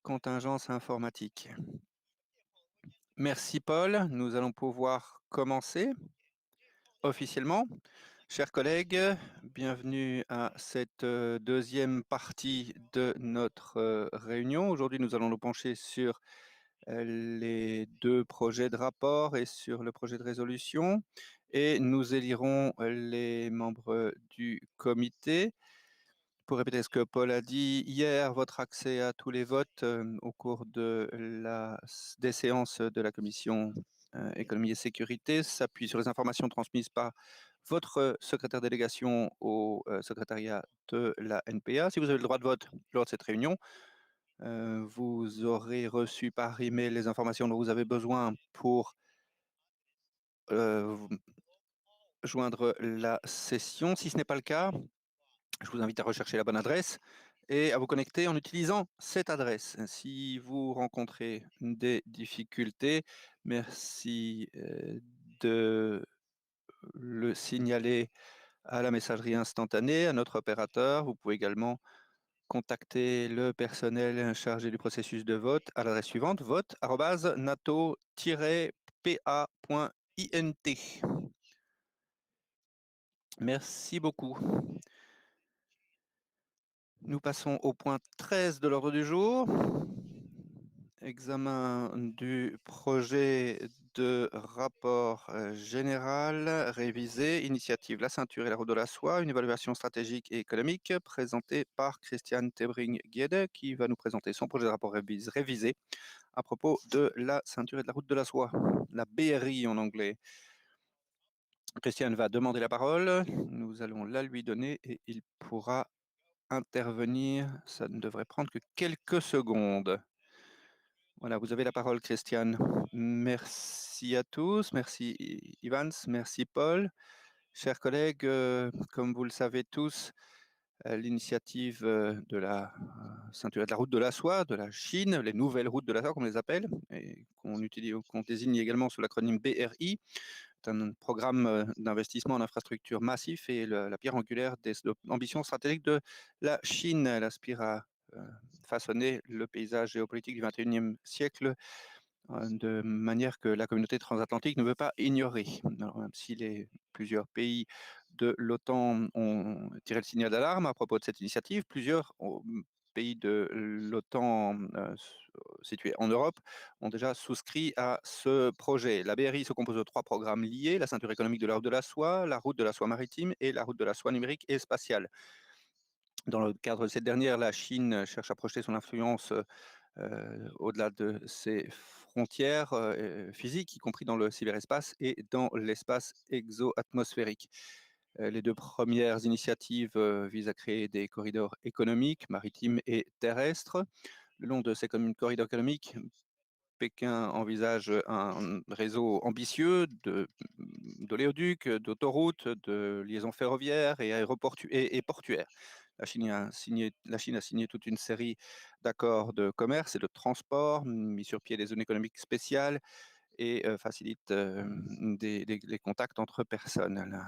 Contingence informatique. Merci Paul, nous allons pouvoir commencer officiellement. Chers collègues, bienvenue à cette deuxième partie de notre réunion. Aujourd'hui, nous allons nous pencher sur les deux projets de rapport et sur le projet de résolution et nous élirons les membres du comité. Pour répéter ce que Paul a dit hier, votre accès à tous les votes au cours des séances de la commission économie et sécurité s'appuie sur les informations transmises par votre secrétaire délégation au secrétariat de la NPA. Si vous avez le droit de vote lors de cette réunion, vous aurez reçu par email les informations dont vous avez besoin pour joindre la session. Si ce n'est pas le cas, je vous invite à rechercher la bonne adresse et à vous connecter en utilisant cette adresse. Si vous rencontrez des difficultés, merci de le signaler à la messagerie instantanée, à notre opérateur. Vous pouvez également contacter le personnel chargé du processus de vote à l'adresse suivante, vote@nato-pa.int. Merci beaucoup. Nous passons au point 13 de l'ordre du jour. Examen du projet de rapport général révisé, initiative La ceinture et la route de la soie, une évaluation stratégique et économique présentée par Christian Tebring-Guede qui va nous présenter son projet de rapport révisé à propos de la ceinture et de la route de la soie, la BRI en anglais. Christian va demander la parole, nous allons la lui donner et il pourra intervenir. Ça ne devrait prendre que quelques secondes. Voilà, vous avez la parole, Christiane. Merci à tous, merci Ivans, merci Paul. Chers collègues, comme vous le savez tous, l'initiative de la ceinture de la route de la soie de la Chine, les nouvelles routes de la soie, comme on les appelle, et qu'on désigne également sous l'acronyme BRI, est un programme d'investissement en infrastructure massif et la pierre angulaire des ambitions stratégiques de la Chine. Elle aspire à façonner le paysage géopolitique du XXIe siècle de manière que la communauté transatlantique ne veut pas ignorer. Alors, même si plusieurs pays de l'OTAN ont tiré le signal d'alarme à propos de cette initiative, plusieurs pays de l'OTAN situés en Europe ont déjà souscrit à ce projet. La BRI se compose de 3 programmes liés, la ceinture économique de la route de la soie, la route de la soie maritime et la route de la soie numérique et spatiale. Dans le cadre de cette dernière, la Chine cherche à projeter son influence au-delà de ses frontières physiques, y compris dans le cyberespace et dans l'espace exo-atmosphérique. Les 2 premières initiatives visent à créer des corridors économiques, maritimes et terrestres. Le long de ces corridors économiques, Pékin envisage un réseau ambitieux d'oléoducs, d'autoroutes, de liaisons ferroviaires et portuaires. La Chine a signé toute une série d'accords de commerce et de transport, mis sur pied des zones économiques spéciales et facilite les contacts entre personnes. La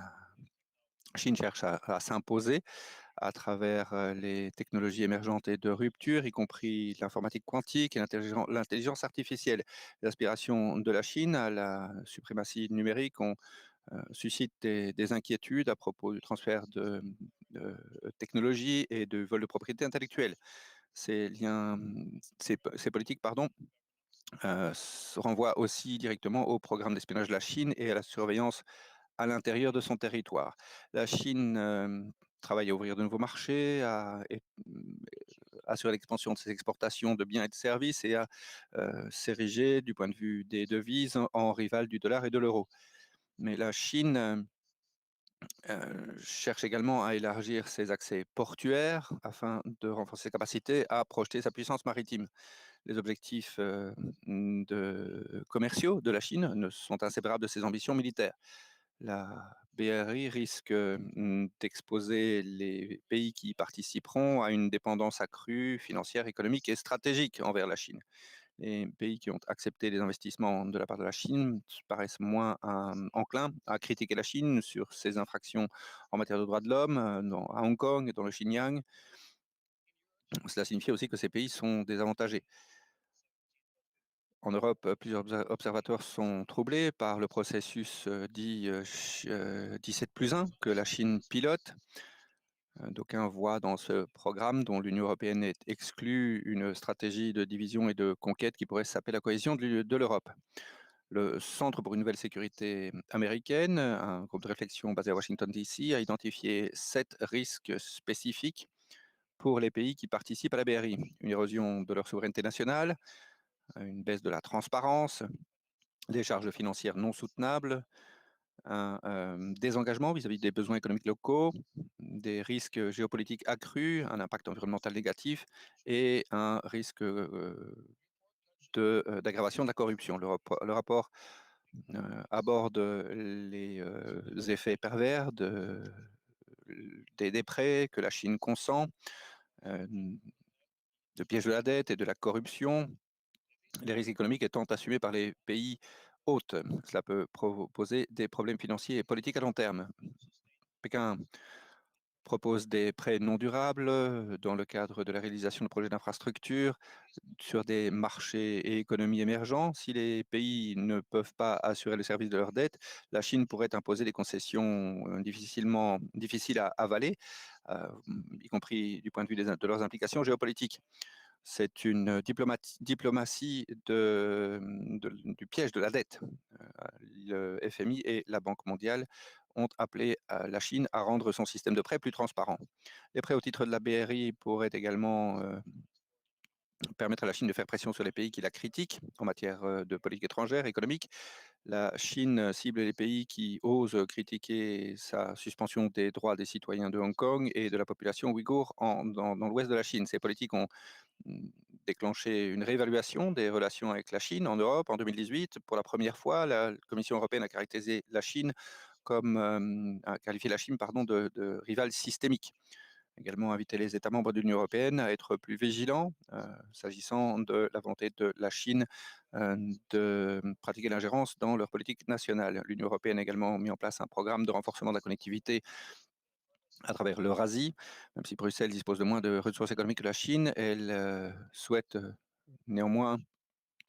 Chine cherche à s'imposer à travers les technologies émergentes et de rupture, y compris l'informatique quantique et l'intelligence artificielle. L'aspiration de la Chine à la suprématie numérique suscite des inquiétudes à propos du transfert de technologies et de vol de propriété intellectuelle. Ces politiques renvoient aussi directement au programme d'espionnage de la Chine et à la surveillance à l'intérieur de son territoire. La Chine travaille à ouvrir de nouveaux marchés, à assurer l'expansion de ses exportations de biens et de services et à s'ériger du point de vue des devises en rival du dollar et de l'euro. Mais la Chine cherche également à élargir ses accès portuaires afin de renforcer ses capacités à projeter sa puissance maritime. Les objectifs commerciaux de la Chine ne sont inséparables de ses ambitions militaires. La BRI risque d'exposer les pays qui y participeront à une dépendance accrue financière, économique et stratégique envers la Chine. Les pays qui ont accepté les investissements de la part de la Chine paraissent moins enclins à critiquer la Chine sur ses infractions en matière de droits de l'homme à Hong Kong et dans le Xinjiang. Cela signifie aussi que ces pays sont désavantagés. En Europe, plusieurs observateurs sont troublés par le processus dit 17+1 que la Chine pilote. D'aucuns voient dans ce programme, dont l'Union européenne est exclue, une stratégie de division et de conquête qui pourrait saper la cohésion de l'Europe. Le Centre pour une nouvelle sécurité américaine, un groupe de réflexion basé à Washington, D.C., a identifié 7 risques spécifiques pour les pays qui participent à la BRI. Une érosion de leur souveraineté nationale, une baisse de la transparence, des charges financières non soutenables, un désengagement vis-à-vis des besoins économiques locaux, des risques géopolitiques accrus, un impact environnemental négatif et un risque d'aggravation de la corruption. Le rapport aborde les effets pervers des prêts que la Chine consent, de piège de la dette et de la corruption, les risques économiques étant assumés par les pays hôtes. Cela peut poser des problèmes financiers et politiques à long terme. Pékin propose des prêts non durables dans le cadre de la réalisation de projets d'infrastructure sur des marchés et économies émergents. Si les pays ne peuvent pas assurer le service de leur dette, la Chine pourrait imposer des concessions difficiles à avaler, y compris du point de vue de leurs implications géopolitiques. C'est une diplomatie du piège de la dette. Le FMI et la Banque mondiale ont appelé la Chine à rendre son système de prêts plus transparent. Les prêts au titre de la BRI pourraient également permettre à la Chine de faire pression sur les pays qui la critiquent en matière de politique étrangère, économique. La Chine cible les pays qui osent critiquer sa suspension des droits des citoyens de Hong Kong et de la population ouïghour dans l'ouest de la Chine. Ces politiques ont déclenché une réévaluation des relations avec la Chine en Europe en 2018. Pour la première fois, la Commission européenne a caractérisé la Chine a qualifié la Chine de rival systémique. Également invité les États membres de l'Union européenne à être plus vigilants s'agissant de la volonté de la Chine de pratiquer l'ingérence dans leur politique nationale. L'Union européenne a également mis en place un programme de renforcement de la connectivité à travers l'Eurasie. Même si Bruxelles dispose de moins de ressources économiques que la Chine, elle souhaite néanmoins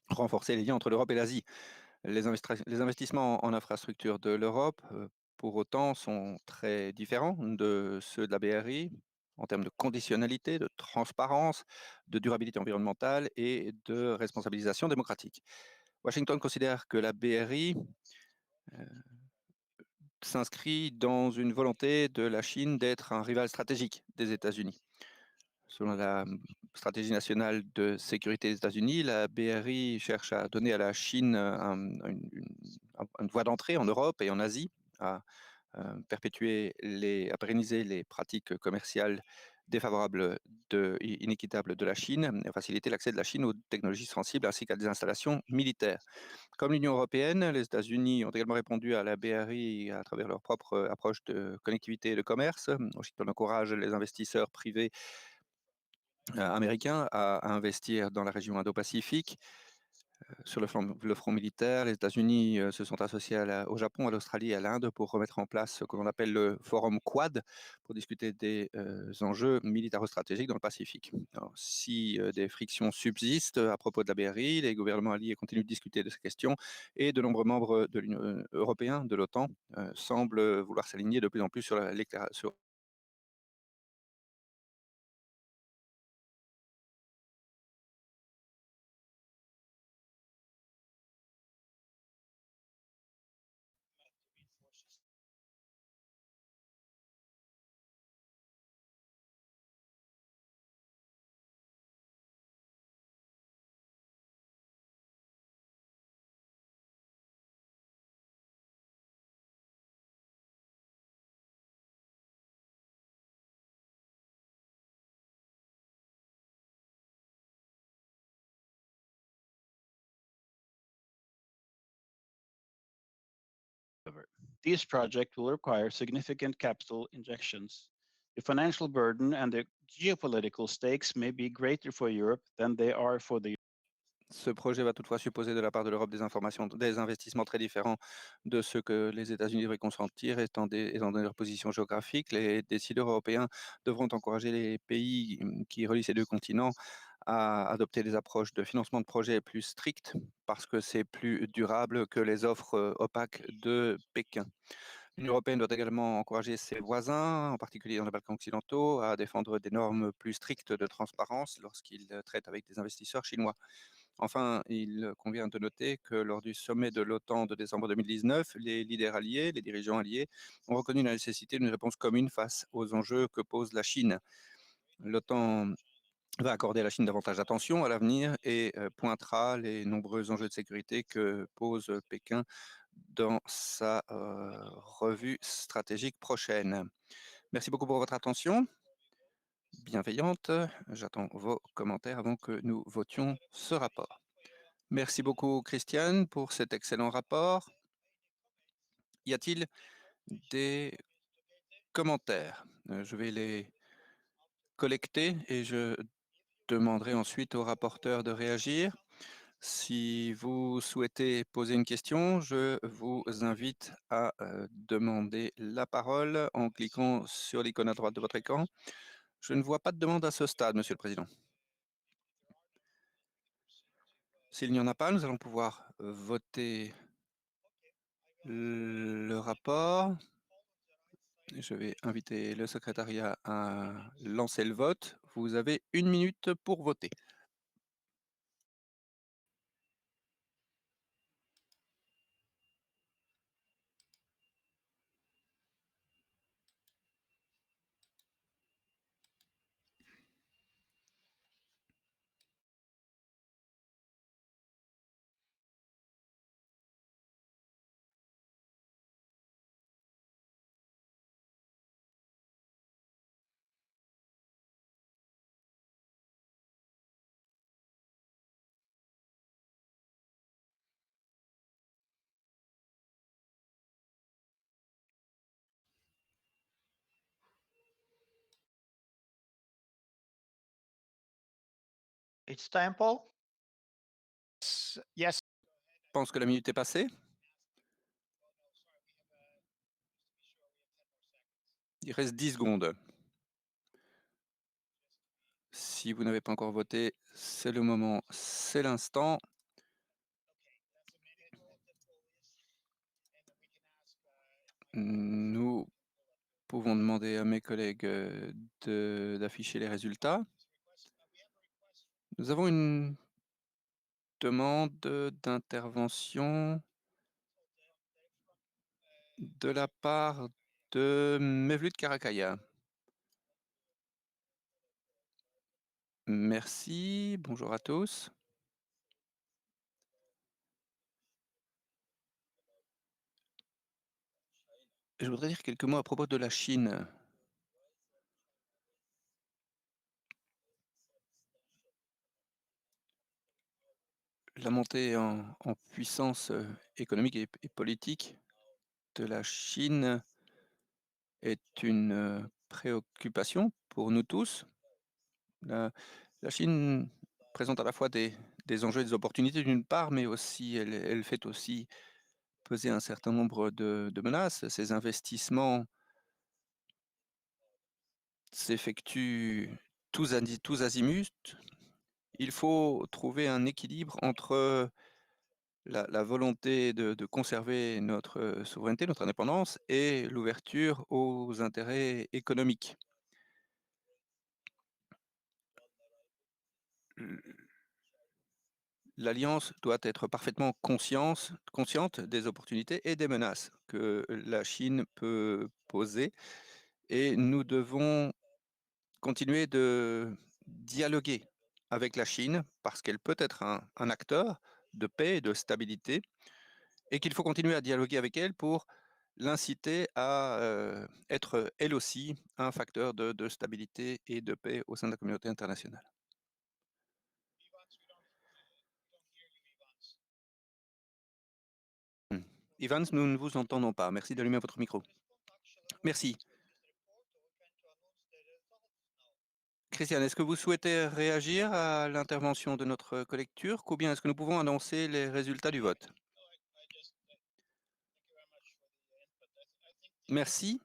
renforcer les liens entre l'Europe et l'Asie. Les investissements en infrastructure de l'Europe, pour autant, sont très différents de ceux de la BRI en termes de conditionnalité, de transparence, de durabilité environnementale et de responsabilisation démocratique. Washington considère que la BRI s'inscrit dans une volonté de la Chine d'être un rival stratégique des États-Unis. Selon la stratégie nationale de sécurité des États-Unis, la BRI cherche à donner à la Chine une voie d'entrée en Europe et en Asie, à à pérenniser les pratiques commerciales défavorables inéquitables de la Chine et à faciliter l'accès de la Chine aux technologies sensibles ainsi qu'à des installations militaires. Comme l'Union européenne, les États-Unis ont également répondu à la BRI à travers leur propre approche de connectivité et de commerce. Washington encourage les investisseurs privés américains à investir dans la région Indo-Pacifique. Sur le front militaire, les États-Unis se sont associés au Japon, à l'Australie et à l'Inde pour remettre en place ce que l'on appelle le forum Quad pour discuter des enjeux militaro-stratégiques dans le Pacifique. Alors, si des frictions subsistent à propos de la BRI, les gouvernements alliés continuent de discuter de ces questions et de nombreux membres de l'Union européenne, de l'OTAN, semblent vouloir s'aligner de plus en plus sur These projects will require significant capital injections. The financial burden and the geopolitical stakes may be greater for Europe than they are for the Ce projet va toutefois supposer de la part de l'Europe des investissements très différents de ceux que les États-Unis devraient consentir, étant donné leur position géographique. Les décideurs européens devront encourager les pays qui relient ces deux continents à adopter des approches de financement de projets plus strictes parce que c'est plus durable que les offres opaques de Pékin. L'Union européenne doit également encourager ses voisins, en particulier dans les Balkans occidentaux, à défendre des normes plus strictes de transparence lorsqu'ils traitent avec des investisseurs chinois. Enfin, il convient de noter que lors du sommet de l'OTAN de décembre 2019, les leaders alliés, les dirigeants alliés, ont reconnu la nécessité d'une réponse commune face aux enjeux que pose la Chine. L'OTAN va accorder à la Chine davantage d'attention à l'avenir et pointera les nombreux enjeux de sécurité que pose Pékin dans sa revue stratégique prochaine. Merci beaucoup pour votre attention bienveillante. J'attends vos commentaires avant que nous votions ce rapport. Merci beaucoup, Christiane, pour cet excellent rapport. Y a-t-il des commentaires? Je vais les collecter et je demanderai ensuite au rapporteur de réagir. Si vous souhaitez poser une question, je vous invite à demander la parole en cliquant sur l'icône à droite de votre écran. Je ne vois pas de demande à ce stade, Monsieur le Président. S'il n'y en a pas, nous allons pouvoir voter le rapport. Je vais inviter le secrétariat à lancer le vote. Vous avez 1 minute pour voter. It's time, Paul? Yes. Je pense que la minute est passée. Il reste 10 secondes. Si vous n'avez pas encore voté, c'est le moment, c'est l'instant. Nous pouvons demander à mes collègues d'afficher les résultats. Nous avons une demande d'intervention de la part de Mevlut Karakaya. Merci, bonjour à tous. Je voudrais dire quelques mots à propos de la Chine. La montée en puissance économique et politique de la Chine est une préoccupation pour nous tous. La Chine présente à la fois des enjeux et des opportunités d'une part, mais aussi elle fait aussi peser un certain nombre de menaces. Ces investissements s'effectuent tous azimuts. Il faut trouver un équilibre entre la volonté de conserver notre souveraineté, notre indépendance et l'ouverture aux intérêts économiques. L'Alliance doit être parfaitement consciente des opportunités et des menaces que la Chine peut poser et nous devons continuer de dialoguer avec la Chine parce qu'elle peut être un acteur de paix et de stabilité et qu'il faut continuer à dialoguer avec elle pour l'inciter à être elle aussi un facteur de stabilité et de paix au sein de la communauté internationale. Evans, nous ne vous entendons pas. Merci d'allumer votre micro. Merci. Christiane, est-ce que vous souhaitez réagir à l'intervention de notre collègue turc ou bien est-ce que nous pouvons annoncer les résultats du vote? Merci.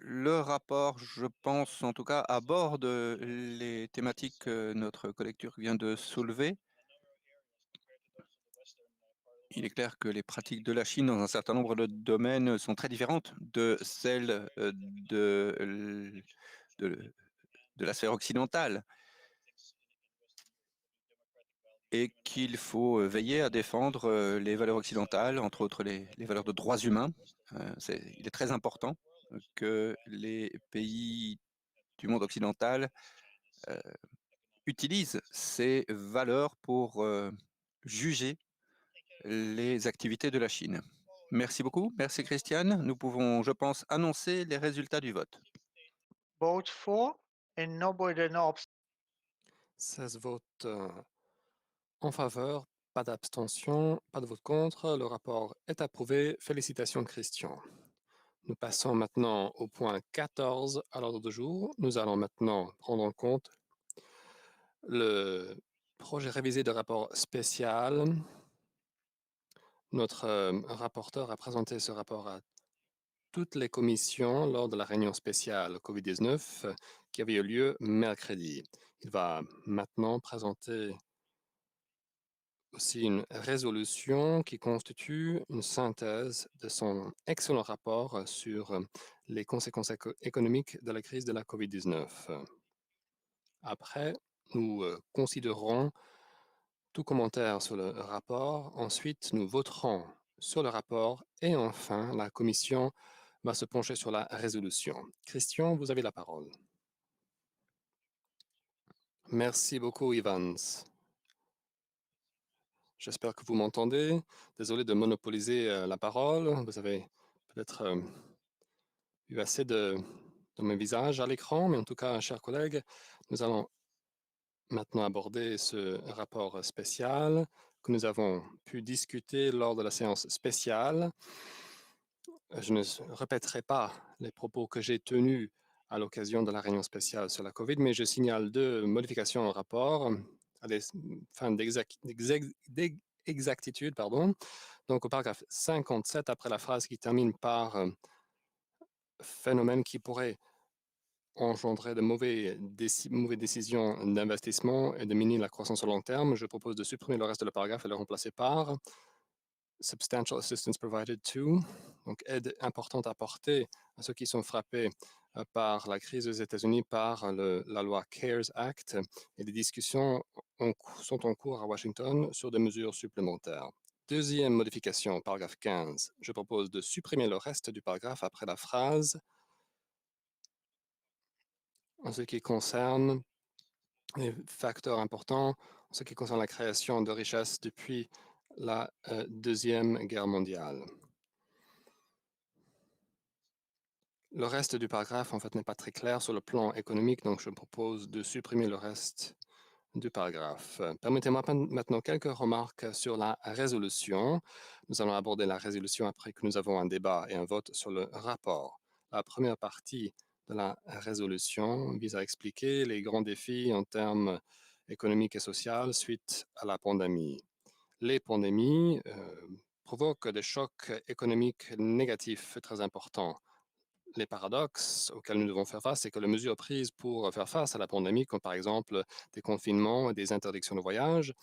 Le rapport, je pense en tout cas, aborde les thématiques que notre collègue turc vient de soulever. Il est clair que les pratiques de la Chine dans un certain nombre de domaines sont très différentes de celles de la sphère occidentale et qu'il faut veiller à défendre les valeurs occidentales, entre autres les valeurs de droits humains. Il est très important que les pays du monde occidental utilisent ces valeurs pour juger les activités de la Chine. Merci beaucoup. Merci Christiane. Nous pouvons, je pense, annoncer les résultats du vote. Vote for and nobody no abstention. 16 votes en faveur, pas d'abstention, pas de vote contre. Le rapport est approuvé. Félicitations Christian. Nous passons maintenant au point 14 à l'ordre du jour. Nous allons maintenant prendre en compte le projet révisé de rapport spécial. Notre rapporteur a présenté ce rapport à toutes les commissions lors de la réunion spéciale COVID-19 qui avait eu lieu mercredi. Il va maintenant présenter aussi une résolution qui constitue une synthèse de son excellent rapport sur les conséquences économiques de la crise de la COVID-19. Après, nous considérerons tout commentaire sur le rapport. Ensuite, nous voterons sur le rapport et enfin, la commission va se pencher sur la résolution. Christian, vous avez la parole. Merci beaucoup, Evans. J'espère que vous m'entendez. Désolé de monopoliser la parole. Vous avez peut-être eu assez de mon visage à l'écran, mais en tout cas, chers collègues, nous allons maintenant aborder ce rapport spécial que nous avons pu discuter lors de la séance spéciale. Je ne répéterai pas les propos que j'ai tenus à l'occasion de la réunion spéciale sur la COVID, mais je signale deux modifications au rapport à des fins d'exactitude. Donc, au paragraphe 57, après la phrase qui termine par phénomène qui pourrait engendrer de mauvaises décisions d'investissement et de miner la croissance à long terme, je propose de supprimer le reste de le paragraphe et le remplacer par substantial assistance provided to, donc aide importante apportée à ceux qui sont frappés par la crise aux États-Unis par la loi CARES Act et les discussions sont en cours à Washington sur des mesures supplémentaires. Deuxième modification, paragraphe 15. Je propose de supprimer le reste du paragraphe après la phrase en ce qui concerne les facteurs importants, en ce qui concerne la création de richesses depuis la Deuxième Guerre mondiale. Le reste du paragraphe, en fait, n'est pas très clair sur le plan économique, donc je propose de supprimer le reste du paragraphe. Permettez-moi maintenant quelques remarques sur la résolution. Nous allons aborder la résolution après que nous avons un débat et un vote sur le rapport. La première partie de la résolution vise à expliquer les grands défis en termes économiques et sociaux suite à la pandémie. Les pandémies provoquent des chocs économiques négatifs très importants. Les paradoxes auxquels nous devons faire face, c'est que les mesures prises pour faire face à la pandémie, comme par exemple des confinements et des interdictions de voyage,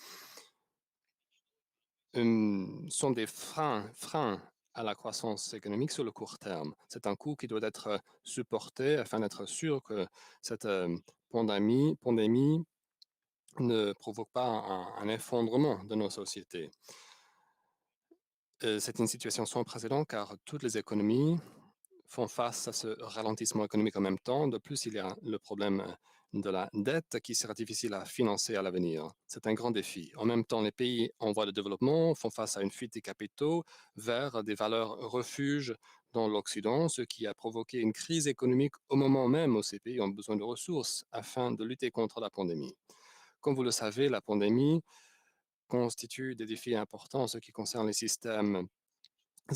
sont des freins à la croissance économique sur le court terme. C'est un coût qui doit être supporté afin d'être sûr que cette pandémie ne provoque pas un effondrement de nos sociétés. C'est une situation sans précédent car toutes les économies font face à ce ralentissement économique en même temps. De plus, il y a le problème de la dette qui sera difficile à financer à l'avenir. C'est un grand défi. En même temps, les pays en voie de développement font face à une fuite des capitaux vers des valeurs refuges dans l'Occident, ce qui a provoqué une crise économique au moment même où ces pays ont besoin de ressources afin de lutter contre la pandémie. Comme vous le savez, la pandémie constitue des défis importants en ce qui concerne les systèmes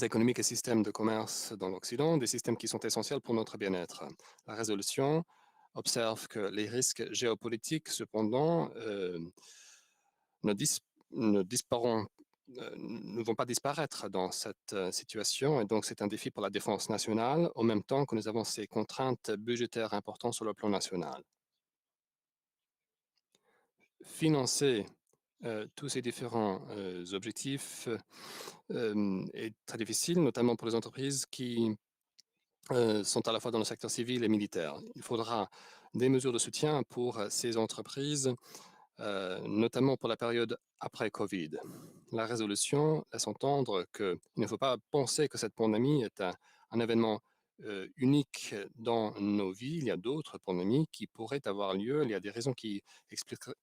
économiques et systèmes de commerce dans l'Occident, des systèmes qui sont essentiels pour notre bien-être. La résolution observe que les risques géopolitiques, cependant, ne, ne vont pas disparaître dans cette situation. Et donc, c'est un défi pour la défense nationale, au même temps que nous avons ces contraintes budgétaires importantes sur le plan national. Financer tous ces différents objectifs est très difficile, notamment pour les entreprises qui sont à la fois dans le secteur civil et militaire. Il faudra des mesures de soutien pour ces entreprises, notamment pour la période après Covid. La résolution laisse entendre qu'il ne faut pas penser que cette pandémie est un événement unique dans nos vies. Il y a d'autres pandémies qui pourraient avoir lieu. Il y a des raisons qui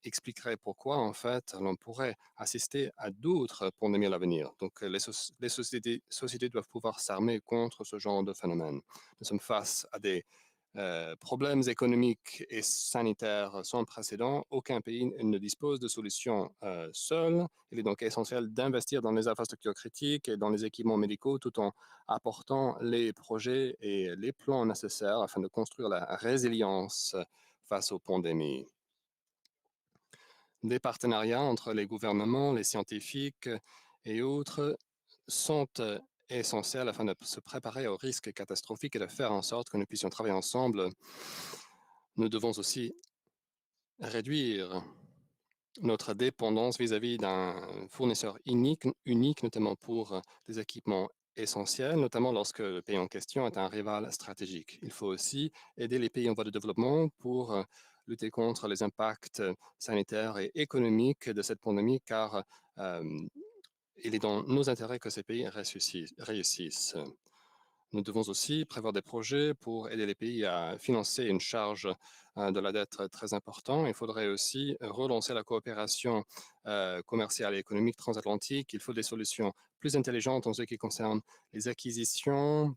expliqueraient pourquoi, en fait, l'on pourrait assister à d'autres pandémies à l'avenir. Donc, les sociétés doivent pouvoir s'armer contre ce genre de phénomène. Nous sommes face à des problèmes économiques et sanitaires sans précédent. Aucun pays ne dispose de solutions seul. Il est donc essentiel d'investir dans les infrastructures critiques et dans les équipements médicaux tout en apportant les projets et les plans nécessaires afin de construire la résilience face aux pandémies. Des partenariats entre les gouvernements, les scientifiques et autres sont essentiels afin de se préparer aux risques catastrophiques et de faire en sorte que nous puissions travailler ensemble. Nous devons aussi réduire notre dépendance vis-à-vis d'un fournisseur unique, notamment pour des équipements essentiels, notamment lorsque le pays en question est un rival stratégique. Il faut aussi aider les pays en voie de développement pour lutter contre les impacts sanitaires et économiques de cette pandémie, car il est dans nos intérêts que ces pays réussissent. Nous devons aussi prévoir des projets pour aider les pays à financer une charge de la dette très importante. Il faudrait aussi relancer la coopération commerciale et économique transatlantique. Il faut des solutions plus intelligentes en ce qui concerne les acquisitions.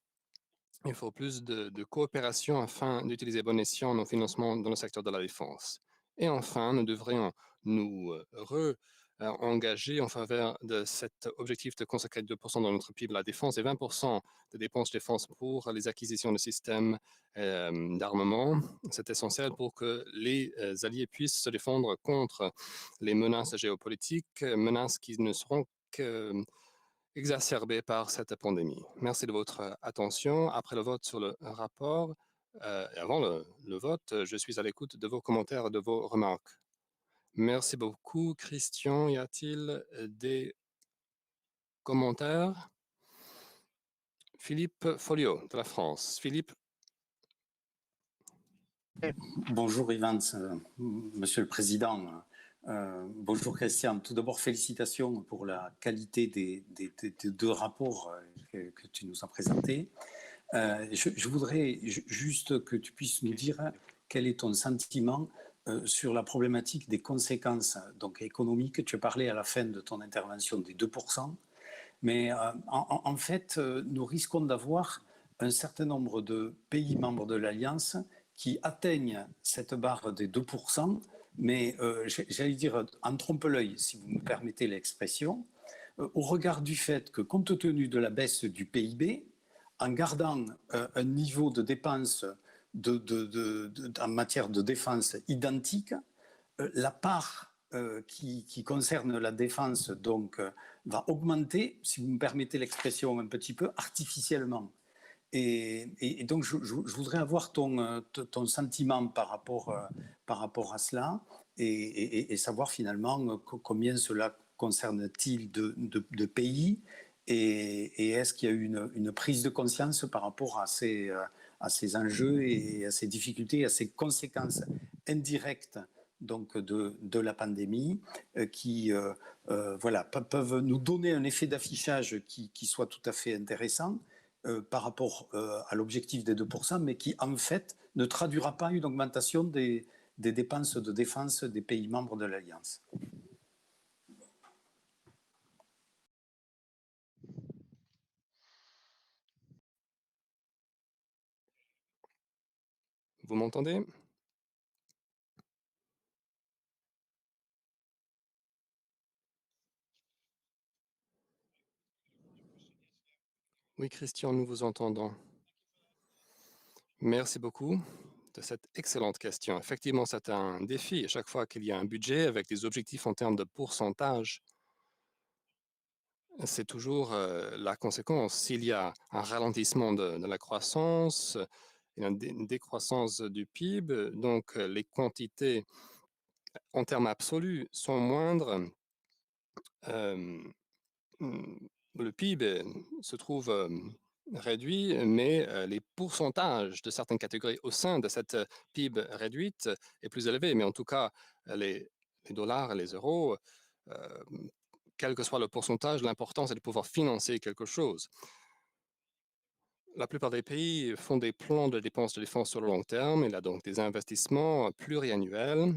Il faut plus de coopération afin d'utiliser bon escient nos financements dans le secteur de la défense. Et enfin, nous devrions nous engager en faveur de cet objectif de consacrer 2% de notre PIB à la défense et 20% de dépenses de défense pour les acquisitions de systèmes d'armement. C'est essentiel pour que les alliés puissent se défendre contre les menaces géopolitiques, menaces qui ne seront que exacerbées par cette pandémie. Merci de votre attention. Après le vote sur le rapport, et avant le vote, je suis à l'écoute de vos commentaires et de vos remarques. Merci beaucoup, Christian. Y a-t-il des commentaires? Philippe Folliot, de la France. Philippe. Bonjour Yvan, Monsieur le Président. Bonjour Christian. Tout d'abord, félicitations pour la qualité des deux rapports que tu nous as présentés. Je voudrais juste que tu puisses nous dire quel est ton sentiment sur la problématique des conséquences donc, économiques. Tu as parlé à la fin de ton intervention des 2%, mais en fait, nous risquons d'avoir un certain nombre de pays membres de l'Alliance qui atteignent cette barre des 2%, mais j'allais dire en trompe-l'œil, si vous me permettez l'expression, au regard du fait que, compte tenu de la baisse du PIB, en gardant un niveau de dépenses en matière de défense identique, la part qui concerne la défense donc, va augmenter, si vous me permettez l'expression un petit peu, artificiellement. Et donc, je voudrais avoir ton sentiment par rapport à cela et savoir finalement combien cela concerne-t-il de pays et est-ce qu'il y a eu une prise de conscience par rapport à ces enjeux et à ces difficultés, à ces conséquences indirectes donc de la pandémie qui voilà, peuvent nous donner un effet d'affichage qui soit tout à fait intéressant par rapport à l'objectif des 2%, mais qui en fait ne traduira pas une augmentation des dépenses de défense des pays membres de l'Alliance. Vous m'entendez? Oui, Christian, nous vous entendons. Merci beaucoup de cette excellente question. Effectivement, c'est un défi. À chaque fois qu'il y a un budget avec des objectifs en termes de pourcentage, c'est toujours la conséquence. S'il y a un ralentissement de la croissance, une décroissance du PIB, donc les quantités en termes absolus sont moindres. Le PIB se trouve réduit, mais les pourcentages de certaines catégories au sein de cette PIB réduite est plus élevé. Mais en tout cas, les dollars et les euros, quel que soit le pourcentage, l'important c'est de pouvoir financer quelque chose. La plupart des pays font des plans de dépenses de défense sur le long terme. Il y a donc des investissements pluriannuels.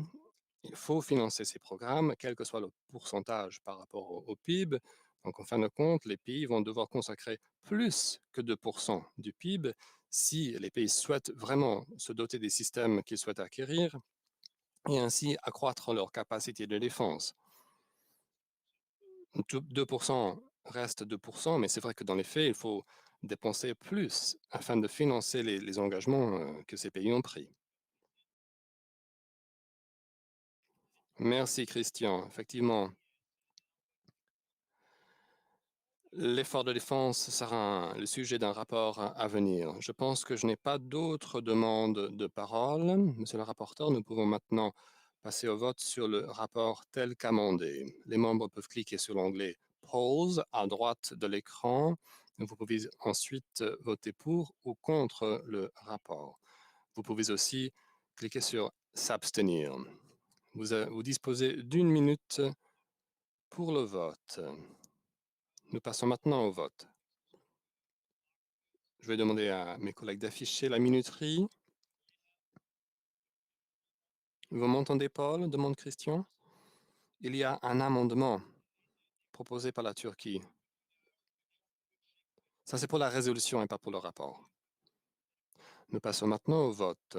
Il faut financer ces programmes, quel que soit le pourcentage par rapport au PIB. Donc, en fin de compte, les pays vont devoir consacrer plus que 2% du PIB si les pays souhaitent vraiment se doter des systèmes qu'ils souhaitent acquérir et ainsi accroître leur capacité de défense. 2% reste 2%, mais c'est vrai que dans les faits, il faut dépenser plus afin de financer les engagements que ces pays ont pris. Merci Christian. Effectivement, l'effort de défense sera le sujet d'un rapport à venir. Je pense que je n'ai pas d'autres demandes de parole. Monsieur le rapporteur, nous pouvons maintenant passer au vote sur le rapport tel qu'amendé. Les membres peuvent cliquer sur l'onglet Polls à droite de l'écran. Vous pouvez ensuite voter pour ou contre le rapport. Vous pouvez aussi cliquer sur S'abstenir. Vous disposez d'1 minute pour le vote. Nous passons maintenant au vote. Je vais demander à mes collègues d'afficher la minuterie. Vous m'entendez, Paul? Demande Christian. Il y a un amendement proposé par la Turquie. Ça, c'est pour la résolution et pas pour le rapport. Nous passons maintenant au vote.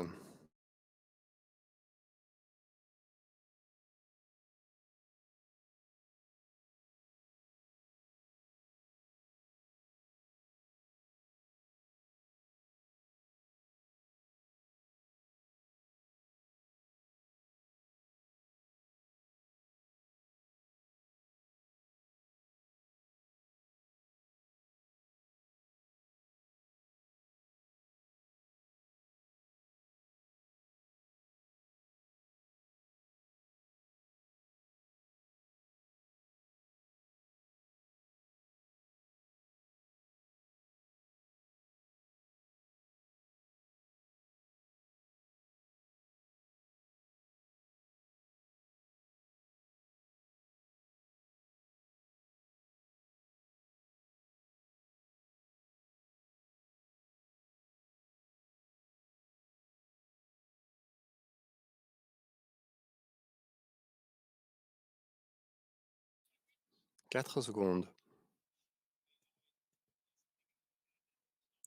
« 4 secondes.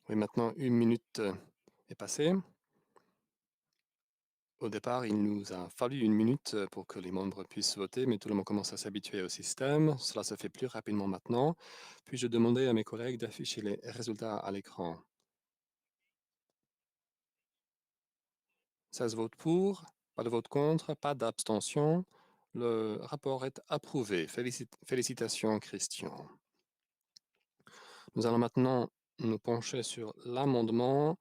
Oui, maintenant 1 minute est passée. Au départ, il nous a fallu 1 minute pour que les membres puissent voter, mais tout le monde commence à s'habituer au système. Cela se fait plus rapidement maintenant. Puis-je demander à mes collègues d'afficher les résultats à l'écran? 16 votes pour, pas de vote contre, pas d'abstention. Le rapport est approuvé. Félicitations, Christian. Nous allons maintenant nous pencher sur l'amendement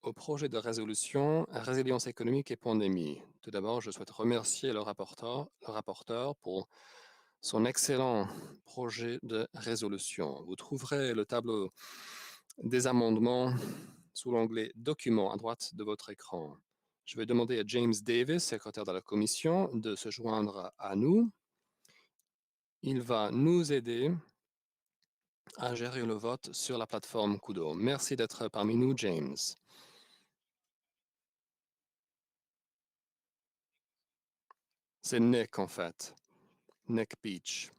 au projet de résolution Résilience économique et pandémie. Tout d'abord, je souhaite remercier le rapporteur pour son excellent projet de résolution. Vous trouverez le tableau des amendements sous l'onglet Documents à droite de votre écran. Je vais demander à James Davis, secrétaire de la commission, de se joindre à nous. Il va nous aider à gérer le vote sur la plateforme Kudo. Merci d'être parmi nous, James. C'est Nick, en fait. Nick Beach.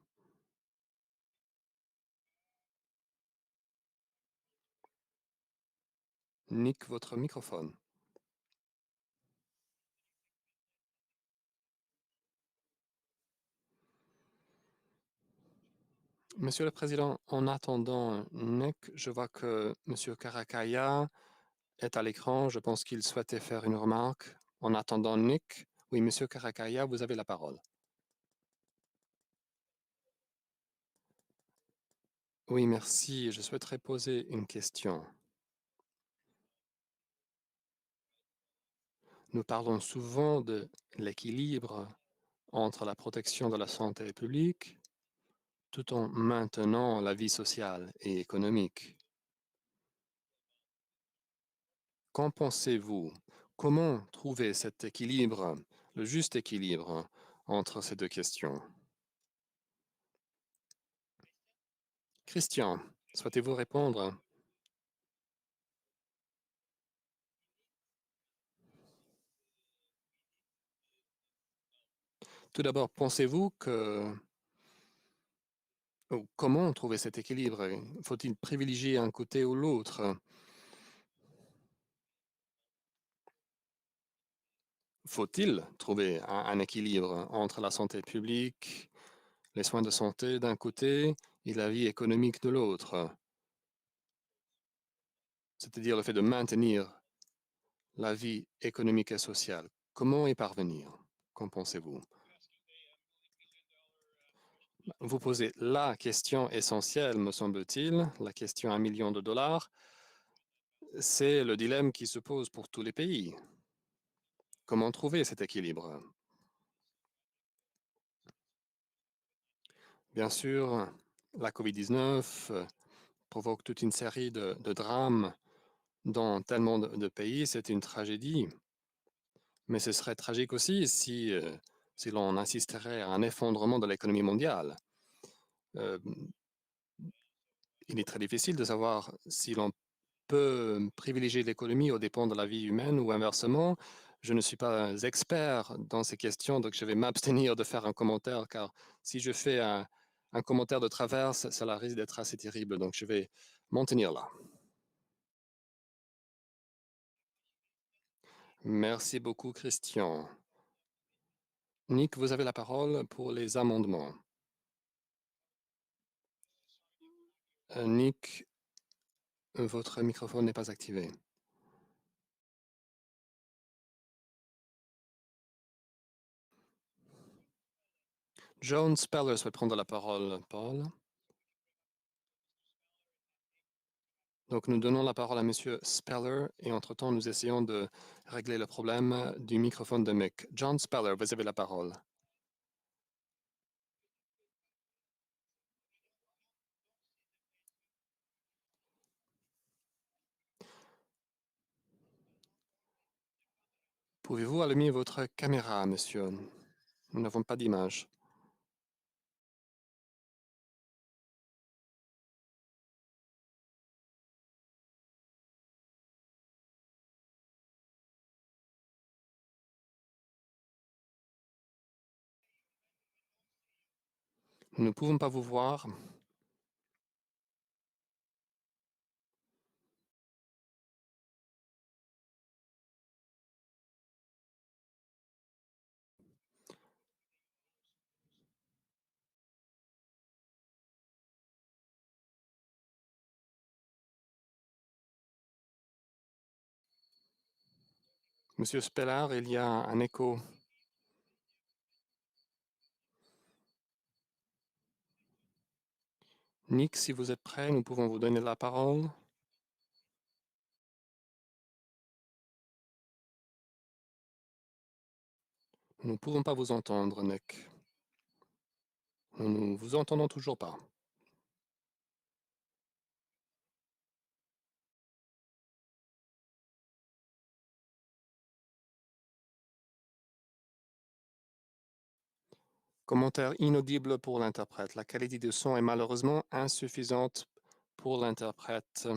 Nick, votre microphone. Monsieur le Président, en attendant Nick, je vois que Monsieur Karakaya est à l'écran. Je pense qu'il souhaitait faire une remarque. En attendant, Nick. Oui, Monsieur Karakaya, vous avez la parole. Oui, merci. Je souhaiterais poser une question. Nous parlons souvent de l'équilibre entre la protection de la santé publique tout en maintenant la vie sociale et économique. Qu'en pensez-vous? Comment trouver cet équilibre, le juste équilibre entre ces deux questions? Christian, souhaitez-vous répondre? Tout d'abord, pensez-vous que... Comment trouver cet équilibre? Faut-il privilégier un côté ou l'autre? Faut-il trouver un équilibre entre la santé publique, les soins de santé d'un côté et la vie économique de l'autre? C'est-à-dire le fait de maintenir la vie économique et sociale. Comment y parvenir? Qu'en pensez-vous? Vous posez la question essentielle, me semble-t-il, la question à $1 million. C'est le dilemme qui se pose pour tous les pays. Comment trouver cet équilibre? Bien sûr, la COVID-19 provoque toute une série de drames dans tellement de pays. C'est une tragédie. Mais ce serait tragique aussi si l'on assisterait à un effondrement de l'économie mondiale. Il est très difficile de savoir si l'on peut privilégier l'économie aux dépens de la vie humaine ou inversement. Je ne suis pas expert dans ces questions, donc je vais m'abstenir de faire un commentaire, car si je fais un commentaire de travers, cela risque d'être assez terrible, donc je vais m'en tenir là. Merci beaucoup, Christian. Nick, vous avez la parole pour les amendements. Nick, votre microphone n'est pas activé. John Speller souhaite prendre la parole, Paul. Donc, nous donnons la parole à Monsieur Speller et entre-temps, nous essayons de régler le problème du microphone de Mick. John Speller, vous avez la parole. Pouvez-vous allumer votre caméra, monsieur? Nous n'avons pas d'image. Nous ne pouvons pas vous voir. Monsieur Speller, il y a un écho. Nick, si vous êtes prêt, nous pouvons vous donner la parole. Nous ne pouvons pas vous entendre, Nick. Nous ne vous entendons toujours pas. Commentaire inaudible pour l'interprète. La qualité du son est malheureusement insuffisante pour l'interprète.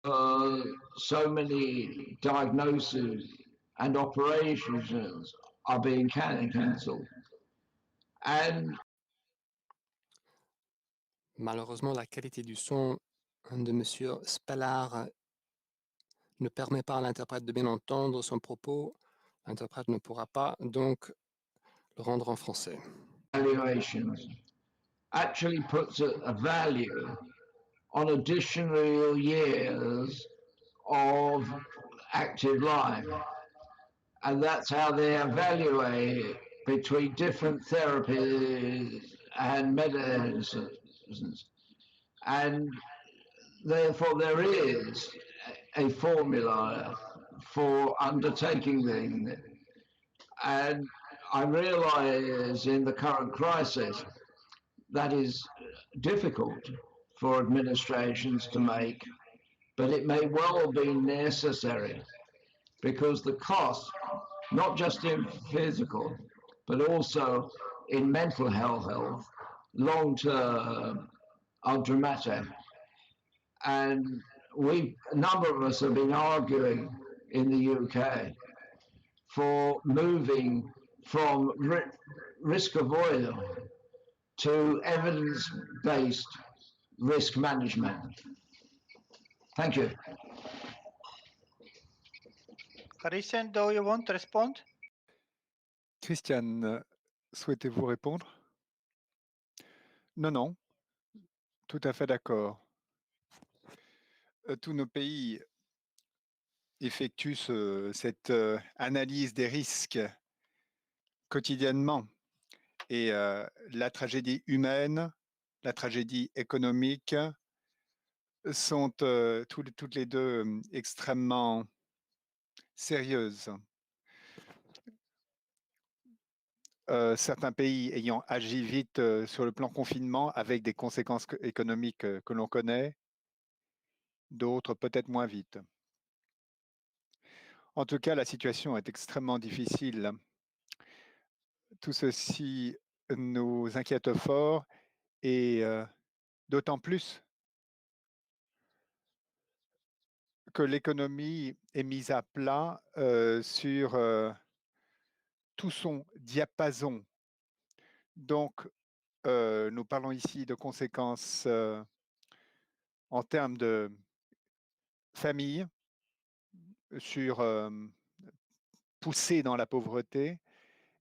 So many diagnoses and operations are being cancelled. And Malheureusement, la qualité du son de Monsieur Speller ne permet pas à l'interprète de bien entendre son propos. L'interprète ne pourra pas donc le rendre en français. evaluations actually puts a value on additional years of active life. And that's how they evaluate between different therapies and medicines. And therefore, there is a formula for undertaking them. And I realize in the current crisis that is difficult for administrations to make, but it may well be necessary because the costs, not just in physical, but also in mental health, long term, are dramatic. And a number of us have been arguing in the UK for moving from risk avoidance to evidence-based risk management. Thank you. Christian, do you want to respond? Christian, souhaitez-vous répondre? Non, non, tout à fait d'accord. Tous nos pays effectuent cette analyse des risques quotidiennement. Et la tragédie humaine, la tragédie économique sont toutes les deux extrêmement sérieuses. Certains pays ayant agi vite sur le plan confinement avec des conséquences économiques que l'on connaît, d'autres peut-être moins vite. En tout cas, la situation est extrêmement difficile. Tout ceci nous inquiète fort et d'autant plus que l'économie est mise à plat sur tout son diapason. Donc, nous parlons ici de conséquences en termes de famille, sur pousser dans la pauvreté,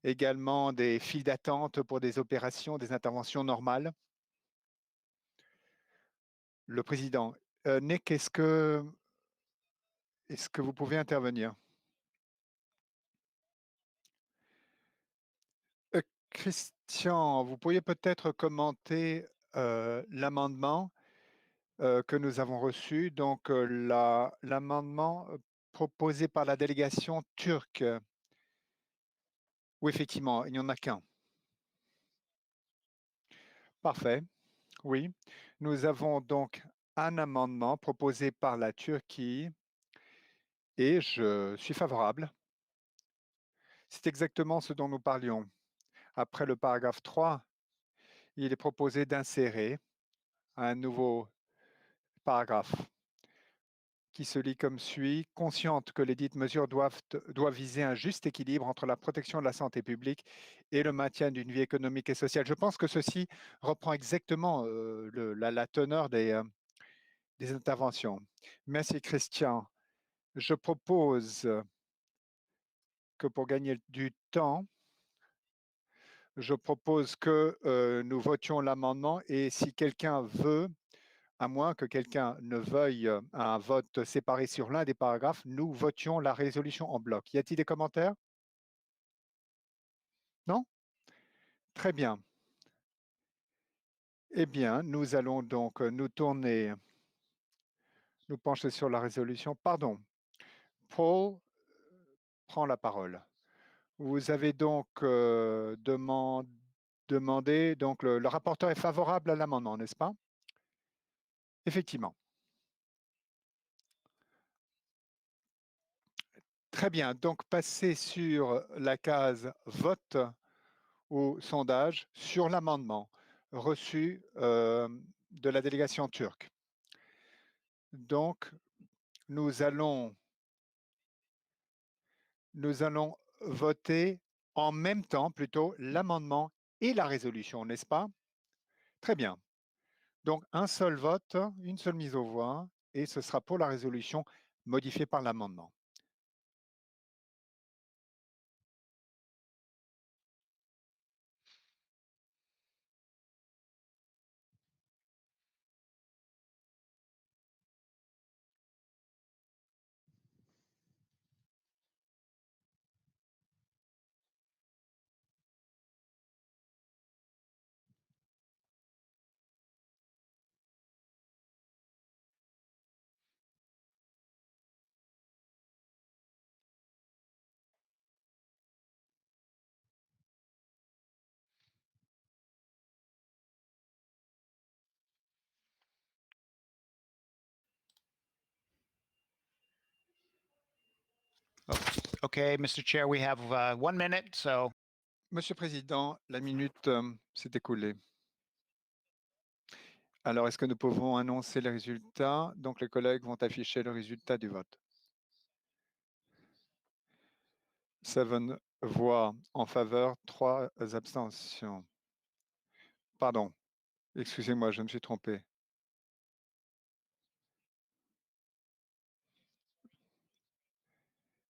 également des files d'attente pour des opérations, des interventions normales. Le président, Nick, est-ce que vous pouvez intervenir? Christian, vous pourriez peut-être commenter l'amendement que nous avons reçu, donc l'amendement proposé par la délégation turque. Oui, effectivement, il n'y en a qu'un. Parfait. Oui. Nous avons donc un amendement proposé par la Turquie et je suis favorable. C'est exactement ce dont nous parlions. Après le paragraphe 3, il est proposé d'insérer un nouveau paragraphe qui se lit comme suit. Consciente que les dites mesures doivent viser un juste équilibre entre la protection de la santé publique et le maintien d'une vie économique et sociale. Je pense que ceci reprend exactement la teneur des interventions. Merci Christian. Je propose que pour gagner du temps, je propose que nous votions l'amendement et si quelqu'un veut, à moins que quelqu'un ne veuille un vote séparé sur l'un des paragraphes, nous votions la résolution en bloc. Y a-t-il des commentaires? Non? Très bien. Eh bien, nous allons donc nous pencher sur la résolution. Pardon. Paul prend la parole. Vous avez donc demandé, donc le rapporteur est favorable à l'amendement, n'est-ce pas? Effectivement. Très bien, donc passez sur la case vote ou sondage sur l'amendement reçu de la délégation turque. Donc, nous allons voter en même temps plutôt l'amendement et la résolution, n'est-ce pas? Très bien. Donc, un seul vote, une seule mise aux voix, et ce sera pour la résolution modifiée par l'amendement. Okay, Mr. Chair, we have 1 minute, so Monsieur le Président, la minute s'est écoulée. Alors, est-ce que nous pouvons annoncer les résultats? Donc, les collègues vont afficher le résultat du vote. 7 voix en faveur, 3 abstentions. Pardon, excusez-moi, je me suis trompé.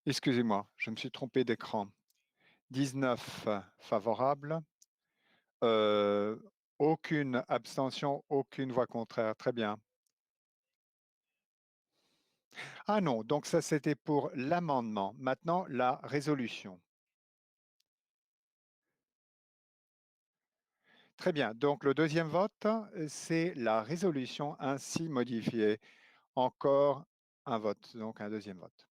Excusez-moi, je me suis trompé d'écran. 19 favorables, aucune abstention, aucune voix contraire. Très bien. Ah non, donc ça c'était pour l'amendement. Maintenant, la résolution. Très bien. Donc le deuxième vote, c'est la résolution ainsi modifiée. Encore un vote, donc un deuxième vote.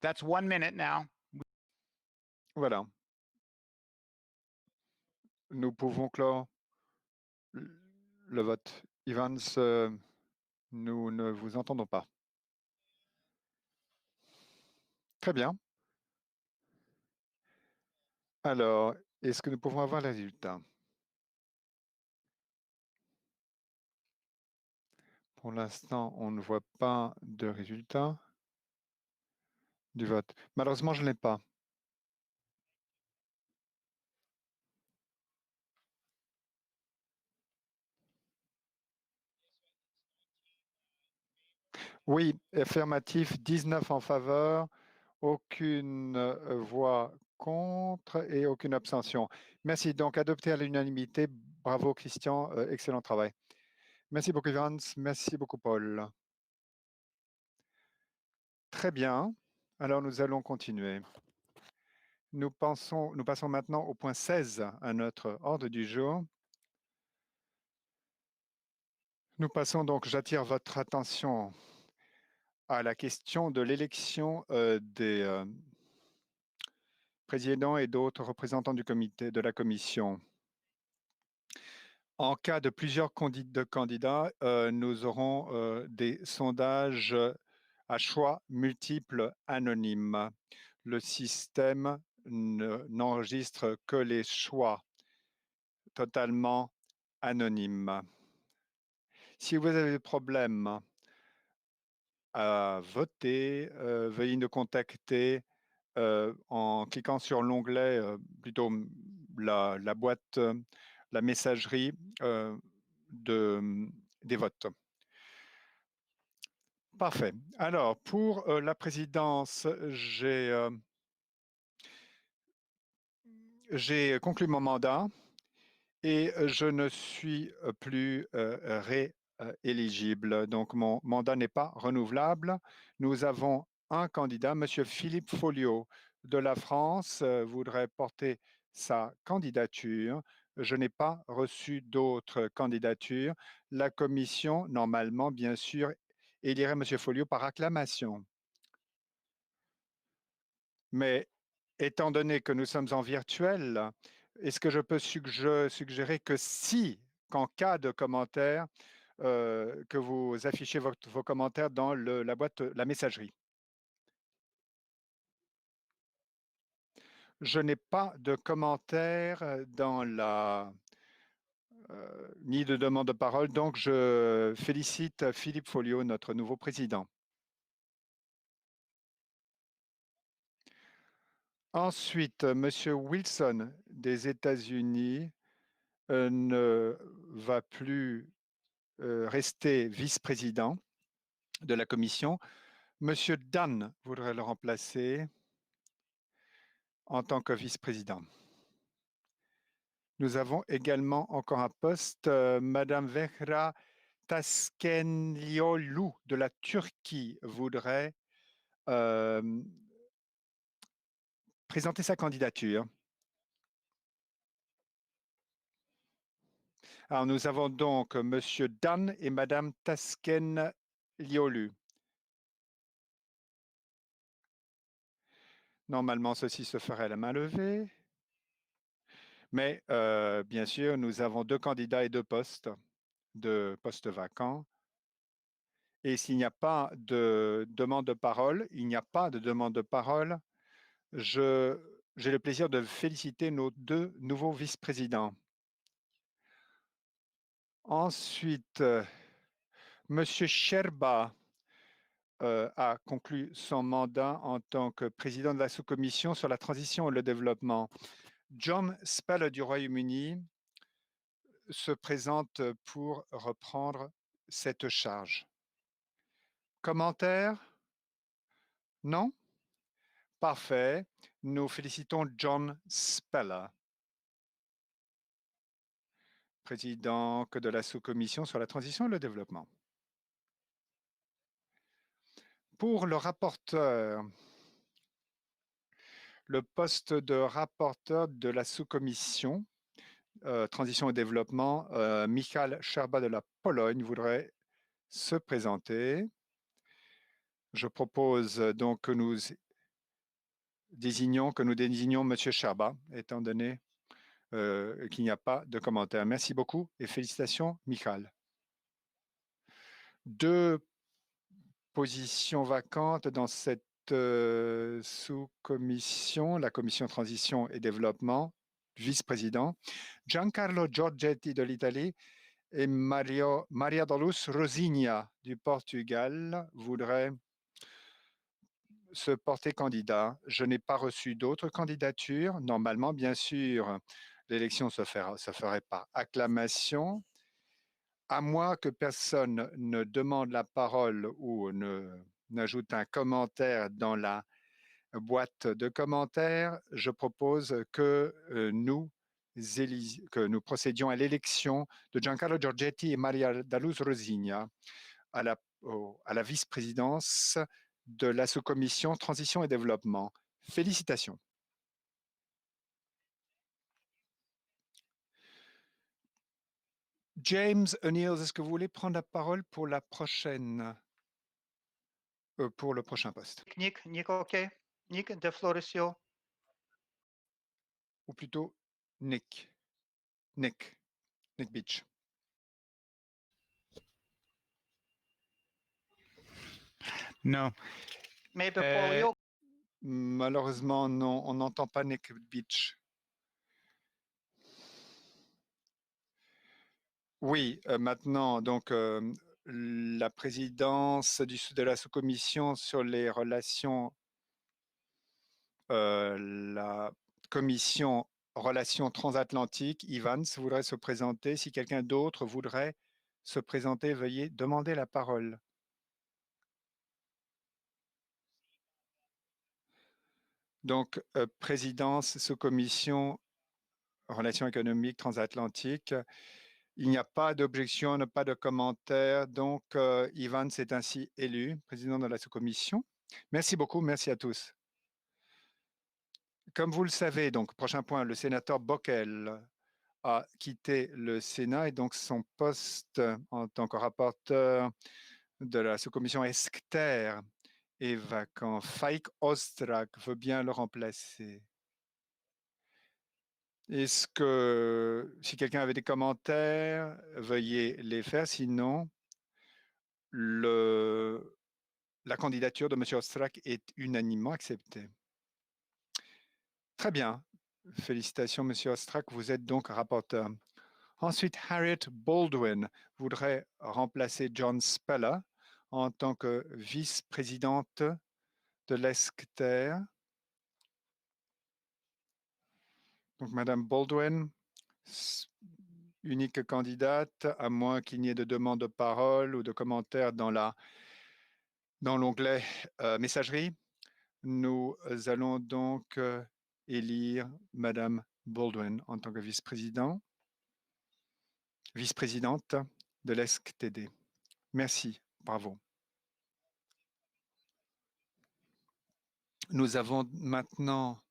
that's 1 minute now. Voilà. Nous pouvons clore le vote. Evans, nous ne vous entendons pas. Très bien. Alors, est-ce que nous pouvons avoir les résultats? Pour l'instant, on ne voit pas de résultat du vote. Malheureusement, je ne l'ai pas. Oui, affirmatif, 19 en faveur, aucune voix contre et aucune abstention. Merci. Donc, adopté à l'unanimité. Bravo, Christian. Excellent travail. Merci beaucoup, Evans. Merci beaucoup, Paul. Très bien. Alors, nous allons continuer. Nous passons maintenant au point 16 à notre ordre du jour. Nous passons donc, j'attire votre attention à la question de l'élection des présidents et d'autres représentants du comité de la commission. En cas de plusieurs candidats, nous aurons des sondages à choix multiples anonymes. Le système n'enregistre que les choix totalement anonymes. Si vous avez des problèmes à voter, veuillez nous contacter en cliquant sur l'onglet, plutôt la boîte, la messagerie des votes. Parfait. Alors, pour la présidence, j'ai conclu mon mandat et je ne suis plus rééligible. Donc, mon mandat n'est pas renouvelable. Nous avons un candidat, M. Philippe Folliot de la France, voudrait porter sa candidature. Je n'ai pas reçu d'autres candidatures. La commission, normalement, bien sûr, élirait M. Folliot par acclamation. Mais étant donné que nous sommes en virtuel, est-ce que je peux suggérer que si, qu'en cas de commentaire, que vous affichez vos commentaires dans la boîte, la messagerie? Je n'ai pas de commentaires ni de demande de parole, donc je félicite Philippe Folliot, notre nouveau président. Ensuite, M. Wilson des États-Unis ne va plus rester vice-président de la commission. M. Dunn voudrait le remplacer en tant que vice-président. Nous avons également encore un poste, Madame Vehra Taskenliolu de la Turquie voudrait présenter sa candidature. Alors, nous avons donc Monsieur Dan et Madame Taskenliolu. Normalement, ceci se ferait à la main levée. Mais bien sûr, nous avons 2 candidats et 2 postes vacants. Et s'il n'y a pas de demande de parole, j'ai le plaisir de féliciter nos 2 nouveaux vice-présidents. Ensuite, Monsieur Sherba a conclu son mandat en tant que président de la sous-commission sur la transition et le développement. John Speller du Royaume-Uni se présente pour reprendre cette charge. Commentaires? Non? Parfait. Nous félicitons John Speller, président de la sous-commission sur la transition et le développement. Pour le rapporteur, le poste de rapporteur de la sous-commission transition et développement, Michal Szczerba de la Pologne voudrait se présenter. Je propose donc que nous désignions M. Szczerba, étant donné qu'il n'y a pas de commentaires. Merci beaucoup et félicitations, Michal. 2 positions vacantes dans cette sous-commission, la commission transition et développement, vice-président, Giancarlo Giorgetti de l'Italie et Maria Dolus Rosigna du Portugal voudraient se porter candidat. Je n'ai pas reçu d'autres candidatures. Normalement, bien sûr, l'élection se ferait par acclamation. À moins que personne ne demande la parole ou n'ajoute un commentaire dans la boîte de commentaires, je propose que nous procédions à l'élection de Giancarlo Giorgetti et Maria Dolus Rosigna à la vice-présidence de la sous-commission Transition et Développement. Félicitations. James O'Neill, est-ce que vous voulez prendre la parole pour la prochaine, pour le prochain poste? Nick, OK? Nick, the floor is yours. Ou plutôt Nick Beach. No. Maybe Paul, you Malheureusement, non, on n'entend pas Nick Beach. Oui, maintenant, donc, la présidence de la sous-commission sur les relations, la commission relations transatlantiques, Evans voudrait se présenter. Si quelqu'un d'autre voudrait se présenter, veuillez demander la parole. Donc, présidence sous-commission relations économiques transatlantiques. Il n'y a pas d'objection, pas de commentaire. Donc, Evans est ainsi élu président de la sous-commission. Merci beaucoup, merci à tous. Comme vous le savez, donc, prochain point, le sénateur Bockel a quitté le Sénat et donc son poste en tant que rapporteur de la sous-commission ESCTER est vacant. Faik Ostrak veut bien le remplacer. Est-ce que, si quelqu'un avait des commentaires, veuillez les faire. Sinon, la candidature de M. Ostrak est unanimement acceptée. Très bien. Félicitations, M. Ostrak. Vous êtes donc rapporteur. Ensuite, Harriet Baldwin voudrait remplacer John Speller en tant que vice-présidente de l'ESCTER. Donc, Madame Baldwin, unique candidate, à moins qu'il n'y ait de demande de parole ou de commentaires dans l'onglet messagerie. Nous allons donc élire Madame Baldwin en tant que vice-présidente de l'ESC-TD. Merci, bravo. Nous avons maintenant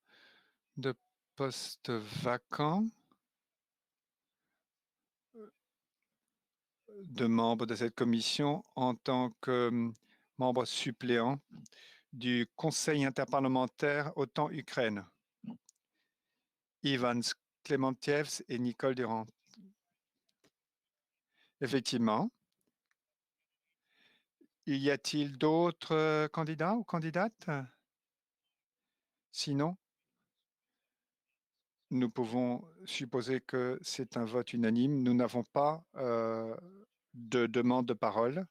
de postes vacants de membres de cette commission en tant que membre suppléant du Conseil interparlementaire OTAN-Ukraine. Ivan Klementiev et Nicole Durand. Effectivement. Y a-t-il d'autres candidats ou candidates? Sinon, nous pouvons supposer que c'est un vote unanime. Nous n'avons pas de demande de parole.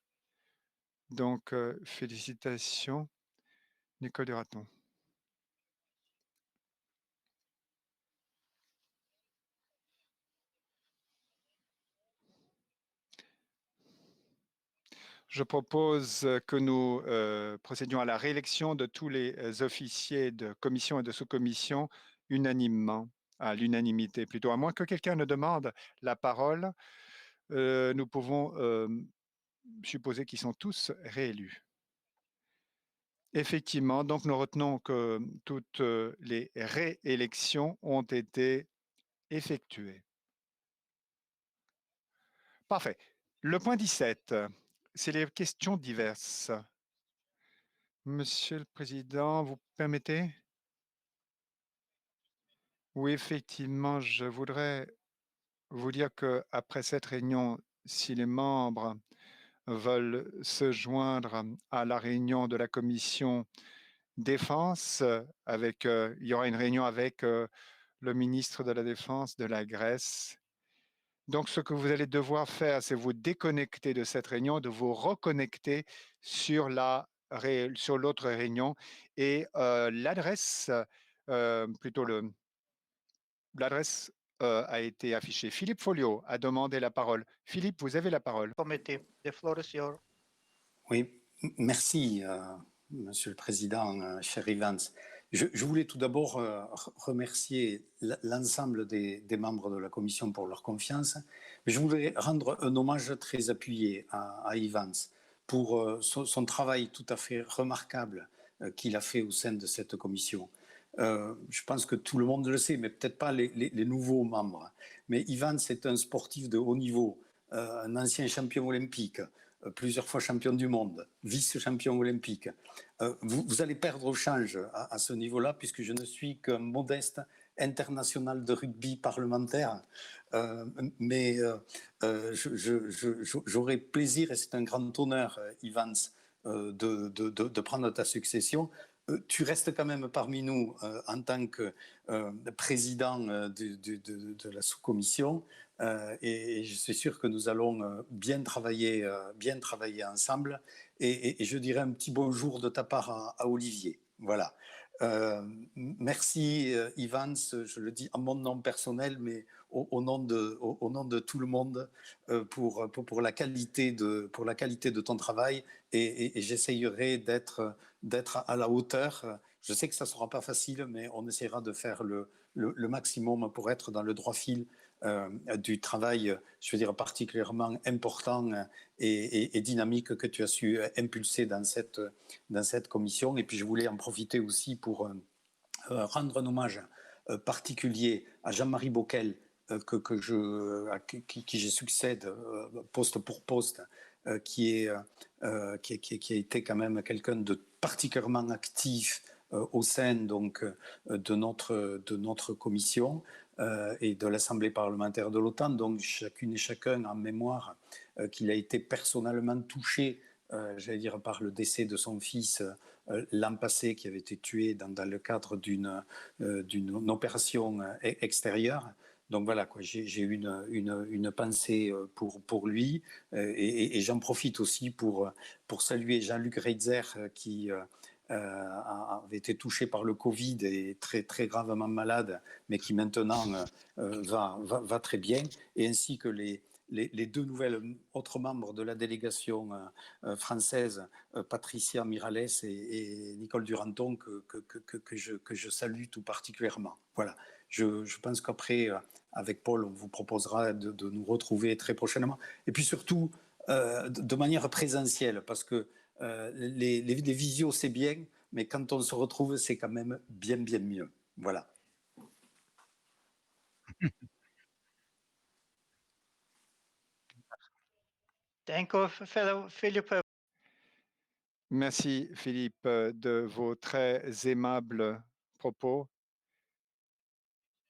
Donc, félicitations, Nicole Duraton. Je propose que nous procédions à la réélection de tous les officiers de commission et de sous-commission unanimement, à l'unanimité plutôt. À moins que quelqu'un ne demande la parole, nous pouvons supposer qu'ils sont tous réélus. Effectivement, donc nous retenons que toutes les réélections ont été effectuées. Parfait. Le point 17, c'est les questions diverses. Monsieur le Président, vous permettez? Oui, effectivement, je voudrais vous dire qu'après cette réunion, si les membres veulent se joindre à la réunion de la commission défense, il y aura une réunion avec le ministre de la Défense de la Grèce. Donc, ce que vous allez devoir faire, c'est vous déconnecter de cette réunion, de vous reconnecter sur l'autre réunion. Et l'adresse, l'adresse a été affichée. Philippe Folliot a demandé la parole. Philippe, vous avez la parole. Committee, the floor is yours. Oui, merci, Monsieur le Président, cher Evans. Je voulais tout d'abord remercier l'ensemble des membres de la Commission pour leur confiance. Mais je voudrais rendre un hommage très appuyé à Evans pour son travail tout à fait remarquable qu'il a fait au sein de cette Commission. Je pense que tout le monde le sait, mais peut-être pas les nouveaux membres. Mais Evans est un sportif de haut niveau, un ancien champion olympique, plusieurs fois champion du monde, vice-champion olympique. Vous allez perdre au change à ce niveau-là, puisque je ne suis qu'un modeste international de rugby parlementaire. Mais j'aurai plaisir, et c'est un grand honneur, Evans, de prendre ta succession. Tu restes quand même parmi nous en tant que président de la sous-commission et je suis sûr que nous allons bien travailler ensemble et je dirais un petit bonjour de ta part à Olivier. Voilà. Merci Evans, je le dis en mon nom personnel, mais au nom de tout le monde pour la qualité de ton travail et j'essayerai d'être à la hauteur. Je sais que ça ne sera pas facile, mais on essaiera de faire le maximum pour être dans le droit fil du travail, je veux dire, particulièrement important et dynamique que tu as su impulser dans cette commission. Et puis, je voulais en profiter aussi pour rendre un hommage particulier à Jean-Marie Bockel, qui je succède poste pour poste, qui a été quand même quelqu'un de particulièrement actif au sein donc de notre commission et de l'Assemblée parlementaire de l'OTAN. Donc chacune et chacun en mémoire qu'il a été personnellement touché, j'allais dire, par le décès de son fils l'an passé, qui avait été tué dans le cadre d'une opération extérieure. Donc voilà, j'ai eu une pensée pour lui et j'en profite aussi pour saluer Jean-Luc Reitzer qui avait été touché par le Covid et très, très gravement malade, mais qui maintenant va très bien, et ainsi que les deux nouvelles autres membres de la délégation française, Patricia Mirales et Nicole Duranton, que je salue tout particulièrement. Voilà, je pense qu'après, avec Paul, on vous proposera de nous retrouver très prochainement. Et puis surtout, de manière présentielle, parce que les visios, c'est bien, mais quand on se retrouve, c'est quand même bien, bien mieux. Voilà. Danke, Philippe. Merci Philippe de vos très aimables propos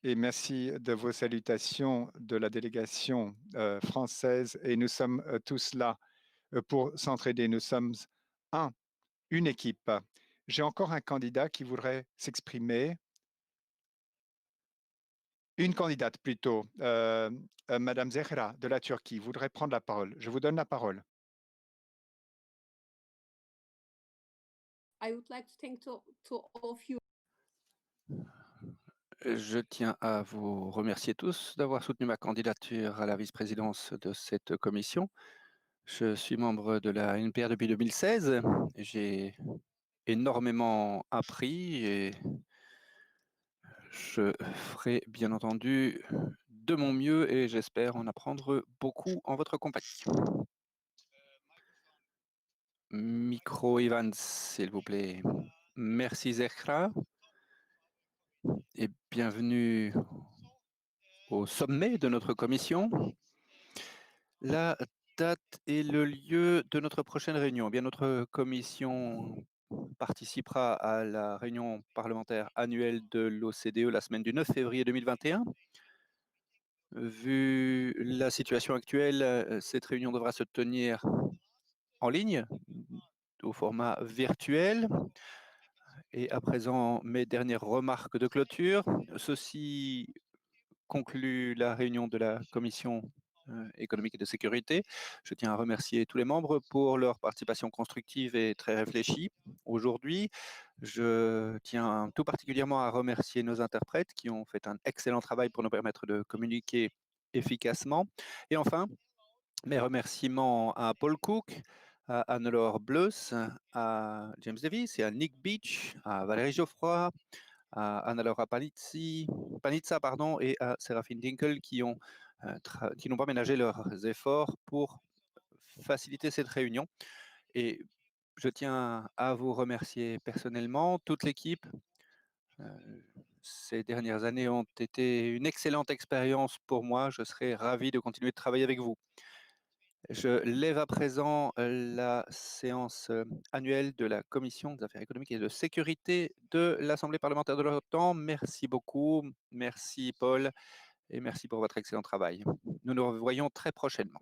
et merci de vos salutations de la délégation française. Et nous sommes tous là pour s'entraider. Nous sommes une équipe. J'ai encore un candidat qui voudrait s'exprimer. Une candidate plutôt, Madame Zehra de la Turquie, voudrait prendre la parole. Je vous donne la parole. I would like to thank to all of you. Je tiens à vous remercier tous d'avoir soutenu ma candidature à la vice-présidence de cette commission. Je suis membre de la NPR depuis 2016. J'ai énormément appris et je ferai bien entendu de mon mieux et j'espère en apprendre beaucoup en votre compagnie. Micro Ivan, s'il vous plaît. Merci Zehra et bienvenue au sommet de notre commission. La date et le lieu de notre prochaine réunion. Eh bien, notre commission participera à la réunion parlementaire annuelle de l'OCDE la semaine du 9 février 2021. Vu la situation actuelle, cette réunion devra se tenir en ligne, au format virtuel. Et à présent, mes dernières remarques de clôture. Ceci conclut la réunion de la commission économique et de sécurité. Je tiens à remercier tous les membres pour leur participation constructive et très réfléchie. Aujourd'hui, je tiens tout particulièrement à remercier nos interprètes qui ont fait un excellent travail pour nous permettre de communiquer efficacement. Et enfin, mes remerciements à Paul Cook, à Anne-Laure Bleus, à James Davis et à Nick Beach, à Valérie Geoffroy, à Anna-Laura Panizza et à Séraphine Dinkel qui n'ont pas ménagé leurs efforts pour faciliter cette réunion. Et je tiens à vous remercier personnellement, toute l'équipe. Ces dernières années ont été une excellente expérience pour moi. Je serai ravi de continuer de travailler avec vous. Je lève à présent la séance annuelle de la Commission des affaires économiques et de sécurité de l'Assemblée parlementaire de l'OTAN. Merci beaucoup, merci Paul, et merci pour votre excellent travail. Nous nous revoyons très prochainement.